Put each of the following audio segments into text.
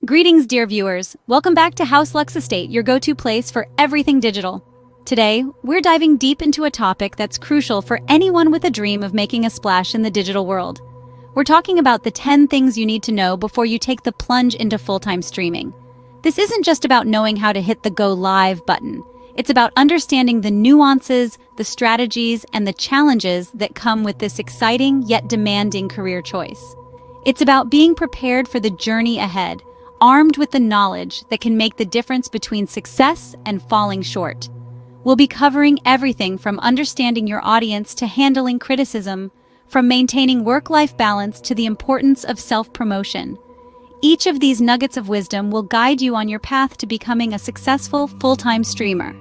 Greetings, dear viewers. Welcome back to HouseLux Estate, your go-to place for everything digital. Today, we're diving deep into a topic that's crucial for anyone with a dream of making a splash in the digital world. We're talking about the 10 things you need to know before you take the plunge into full-time streaming. This isn't just about knowing how to hit the go live button. It's about understanding the nuances, the strategies, and the challenges that come with this exciting yet demanding career choice. It's about being prepared for the journey ahead, armed with the knowledge that can make the difference between success and falling short. We'll be covering everything from understanding your audience to handling criticism, from maintaining work-life balance to the importance of self-promotion. Each of these nuggets of wisdom will guide you on your path to becoming a successful full-time streamer.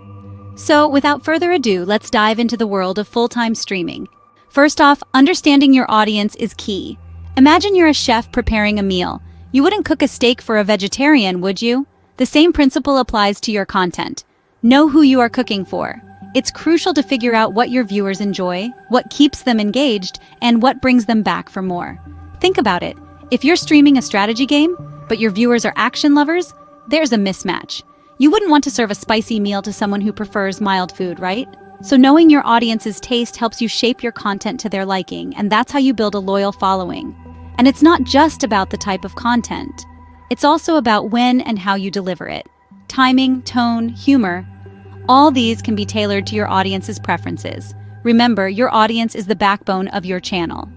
So, without further ado, let's dive into the world of full-time streaming. First off, understanding your audience is key. Imagine you're a chef preparing a meal. You wouldn't cook a steak for a vegetarian, would you? The same principle applies to your content. Know who you are cooking for. It's crucial to figure out what your viewers enjoy, what keeps them engaged, and what brings them back for more. Think about it. If you're streaming a strategy game, but your viewers are action lovers, there's a mismatch. You wouldn't want to serve a spicy meal to someone who prefers mild food, right? So knowing your audience's taste helps you shape your content to their liking, and that's how you build a loyal following. And it's not just about the type of content. It's also about when and how you deliver it. Timing, tone, humor. All these can be tailored to your audience's preferences. Remember, your audience is the backbone of your channel.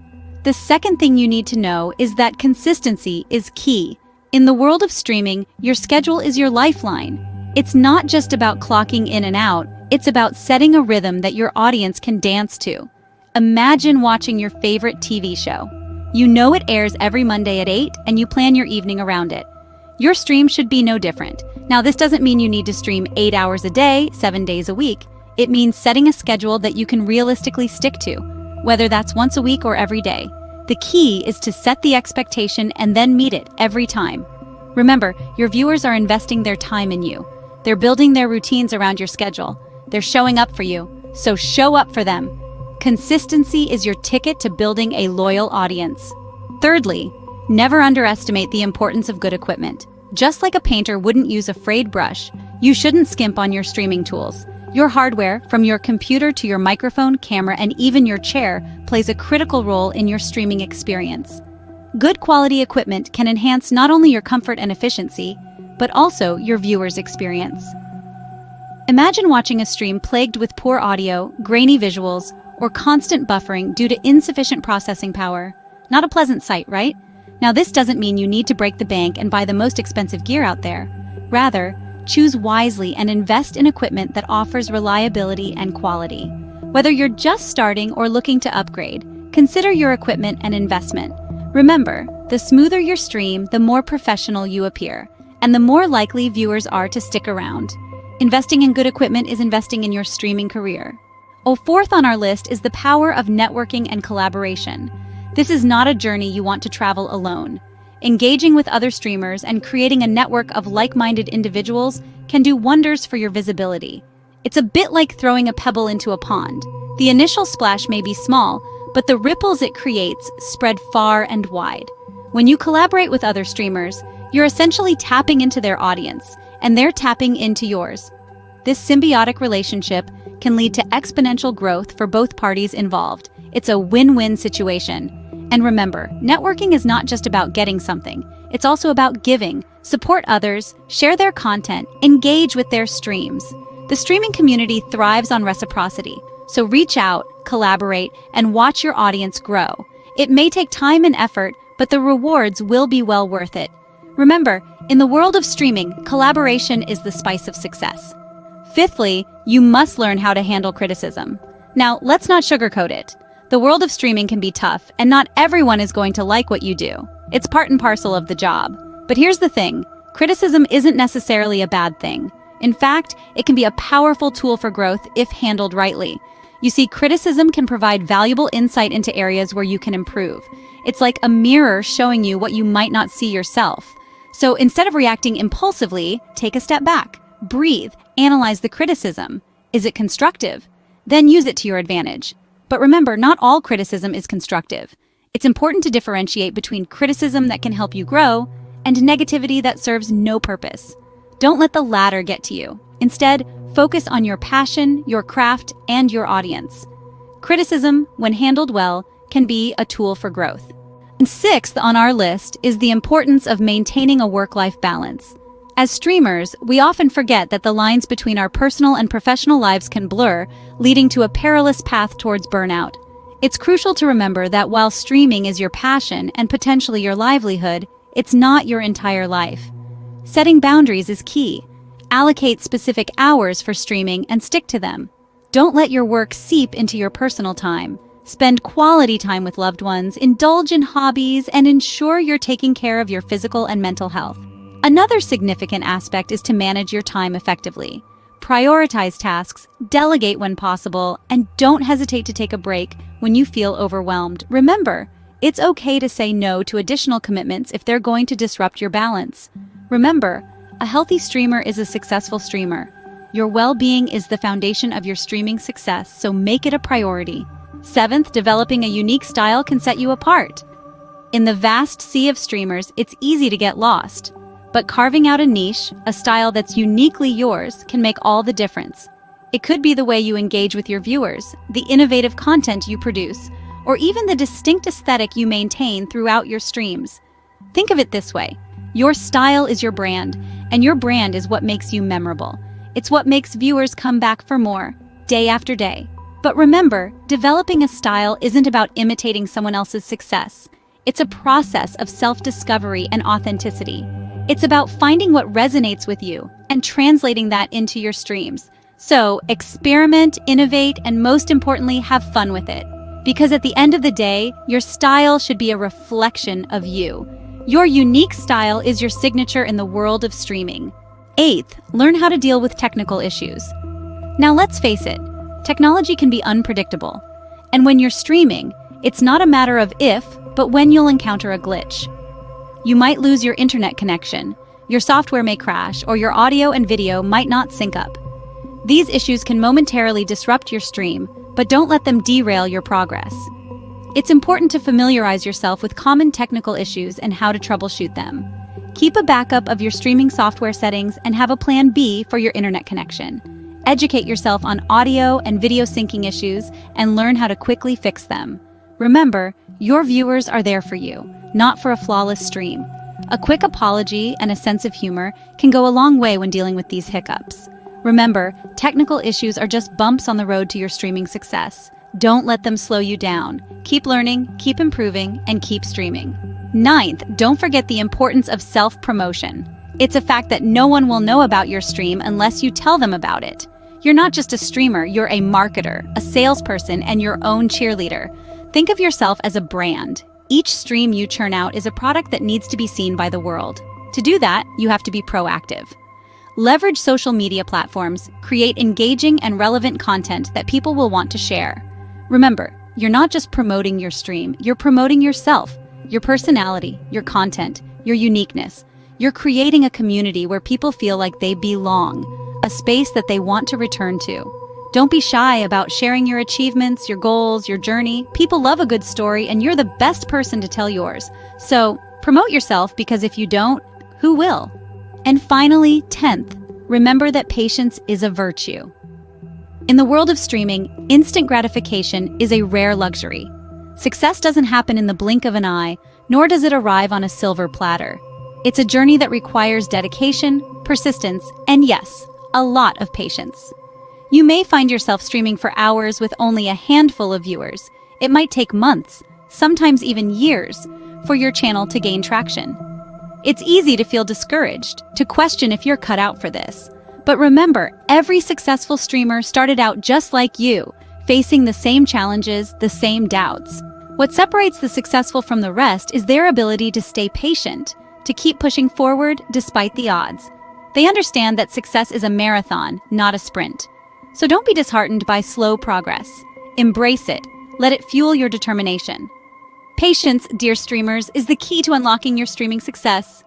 The second thing you need to know is that consistency is key. In the world of streaming, your schedule is your lifeline. It's not just about clocking in and out, it's about setting a rhythm that your audience can dance to. Imagine watching your favorite TV show. You know it airs every Monday at 8, and you plan your evening around it. Your stream should be no different. Now, this doesn't mean you need to stream 8 hours a day, 7 days a week. It means setting a schedule that you can realistically stick to, whether that's once a week or every day. The key is to set the expectation and then meet it every time. Remember, your viewers are investing their time in you. They're building their routines around your schedule. They're showing up for you, so show up for them. Consistency is your ticket to building a loyal audience. Thirdly, never underestimate the importance of good equipment. Just like a painter wouldn't use a frayed brush, you shouldn't skimp on your streaming tools. Your hardware, from your computer to your microphone, camera, and even your chair, plays a critical role in your streaming experience. Good quality equipment can enhance not only your comfort and efficiency, but also your viewers' experience. Imagine watching a stream plagued with poor audio, grainy visuals, or constant buffering due to insufficient processing power. Not a pleasant sight, right? Now, this doesn't mean you need to break the bank and buy the most expensive gear out there. Rather, choose wisely and invest in equipment that offers reliability and quality. Whether you're just starting or looking to upgrade, consider your equipment an investment. Remember, the smoother your stream, the more professional you appear, and the more likely viewers are to stick around. Investing in good equipment is investing in your streaming career. Fourth on our list is the power of networking and collaboration. This is not a journey you want to travel alone. Engaging with other streamers and creating a network of like-minded individuals can do wonders for your visibility. It's a bit like throwing a pebble into a pond. The initial splash may be small, but the ripples it creates spread far and wide. When you collaborate with other streamers, you're essentially tapping into their audience, and they're tapping into yours. This symbiotic relationship can lead to exponential growth for both parties involved. It's a win-win situation. And remember, networking is not just about getting something. It's also about giving. Support others, share their content, engage with their streams. The streaming community thrives on reciprocity, so reach out, collaborate, and watch your audience grow. It may take time and effort, but the rewards will be well worth it. Remember, in the world of streaming, collaboration is the spice of success. Fifthly, you must learn how to handle criticism. Now, let's not sugarcoat it. The world of streaming can be tough, and not everyone is going to like what you do. It's part and parcel of the job. But here's the thing, criticism isn't necessarily a bad thing. In fact, it can be a powerful tool for growth if handled rightly. You see, criticism can provide valuable insight into areas where you can improve. It's like a mirror showing you what you might not see yourself. So instead of reacting impulsively, take a step back, breathe, analyze the criticism. Is it constructive? Then use it to your advantage. But remember, not all criticism is constructive. It's important to differentiate between criticism that can help you grow and negativity that serves no purpose. Don't let the latter get to you. Instead, focus on your passion, your craft, and your audience. Criticism, when handled well, can be a tool for growth. And sixth on our list is the importance of maintaining a work-life balance. As streamers, we often forget that the lines between our personal and professional lives can blur, leading to a perilous path towards burnout. It's crucial to remember that while streaming is your passion and potentially your livelihood, it's not your entire life. Setting boundaries is key. Allocate specific hours for streaming and stick to them. Don't let your work seep into your personal time. Spend quality time with loved ones, indulge in hobbies, and ensure you're taking care of your physical and mental health. Another significant aspect is to manage your time effectively. Prioritize tasks, delegate when possible, and don't hesitate to take a break when you feel overwhelmed. Remember, it's okay to say no to additional commitments if they're going to disrupt your balance. Remember, a healthy streamer is a successful streamer. Your well-being is the foundation of your streaming success, so make it a priority. Seventh, developing a unique style can set you apart. In the vast sea of streamers, it's easy to get lost. But carving out a niche, a style that's uniquely yours, can make all the difference. It could be the way you engage with your viewers, the innovative content you produce, or even the distinct aesthetic you maintain throughout your streams. Think of it this way. Your style is your brand, and your brand is what makes you memorable. It's what makes viewers come back for more, day after day. But remember, developing a style isn't about imitating someone else's success. It's a process of self-discovery and authenticity. It's about finding what resonates with you and translating that into your streams. So, experiment, innovate, and most importantly, have fun with it. Because at the end of the day, your style should be a reflection of you. Your unique style is your signature in the world of streaming. Eighth, learn how to deal with technical issues. Now let's face it, technology can be unpredictable. And when you're streaming, it's not a matter of if, but when you'll encounter a glitch. You might lose your internet connection, your software may crash, or your audio and video might not sync up. These issues can momentarily disrupt your stream, but don't let them derail your progress. It's important to familiarize yourself with common technical issues and how to troubleshoot them. Keep a backup of your streaming software settings and have a plan B for your internet connection. Educate yourself on audio and video syncing issues and learn how to quickly fix them. Remember, your viewers are there for you, not for a flawless stream. A quick apology and a sense of humor can go a long way when dealing with these hiccups. Remember, technical issues are just bumps on the road to your streaming success. Don't let them slow you down. Keep learning, keep improving, and keep streaming. Ninth, don't forget the importance of self-promotion. It's a fact that no one will know about your stream unless you tell them about it. You're not just a streamer, you're a marketer, a salesperson, and your own cheerleader. Think of yourself as a brand. Each stream you churn out is a product that needs to be seen by the world. To do that, you have to be proactive. Leverage social media platforms, create engaging and relevant content that people will want to share. Remember, you're not just promoting your stream, you're promoting yourself, your personality, your content, your uniqueness. You're creating a community where people feel like they belong, a space that they want to return to. Don't be shy about sharing your achievements, your goals, your journey. People love a good story, and you're the best person to tell yours. So, promote yourself, because if you don't, who will? And finally, 10th, remember that patience is a virtue. In the world of streaming, instant gratification is a rare luxury. Success doesn't happen in the blink of an eye, nor does it arrive on a silver platter. It's a journey that requires dedication, persistence, and yes, a lot of patience. You may find yourself streaming for hours with only a handful of viewers. It might take months, sometimes even years, for your channel to gain traction. It's easy to feel discouraged, to question if you're cut out for this. But remember, every successful streamer started out just like you, facing the same challenges, the same doubts. What separates the successful from the rest is their ability to stay patient, to keep pushing forward despite the odds. They understand that success is a marathon, not a sprint. So don't be disheartened by slow progress. Embrace it. Let it fuel your determination. Patience, dear streamers, is the key to unlocking your streaming success.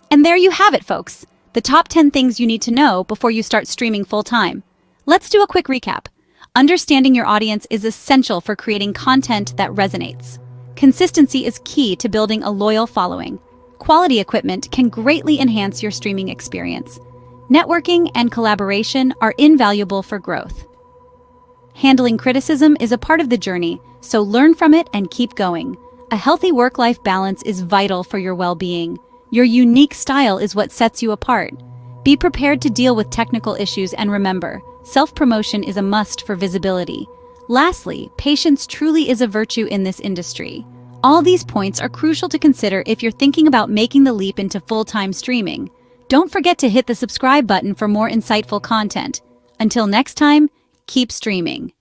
And there you have it, folks. The top 10 things you need to know before you start streaming full-time. Let's do a quick recap. Understanding your audience is essential for creating content that resonates. Consistency is key to building a loyal following. quality equipment can greatly enhance your streaming experience. Networking and collaboration are invaluable for growth. Handling criticism is a part of the journey, so learn from it and keep going. A healthy work-life balance is vital for your well-being. Your unique style is what sets you apart. Be prepared to deal with technical issues, and remember, self-promotion is a must for visibility. Lastly, patience truly is a virtue in this industry. All these points are crucial to consider if you're thinking about making the leap into full-time streaming. Don't forget to hit the subscribe button for more insightful content. Until next time, keep streaming.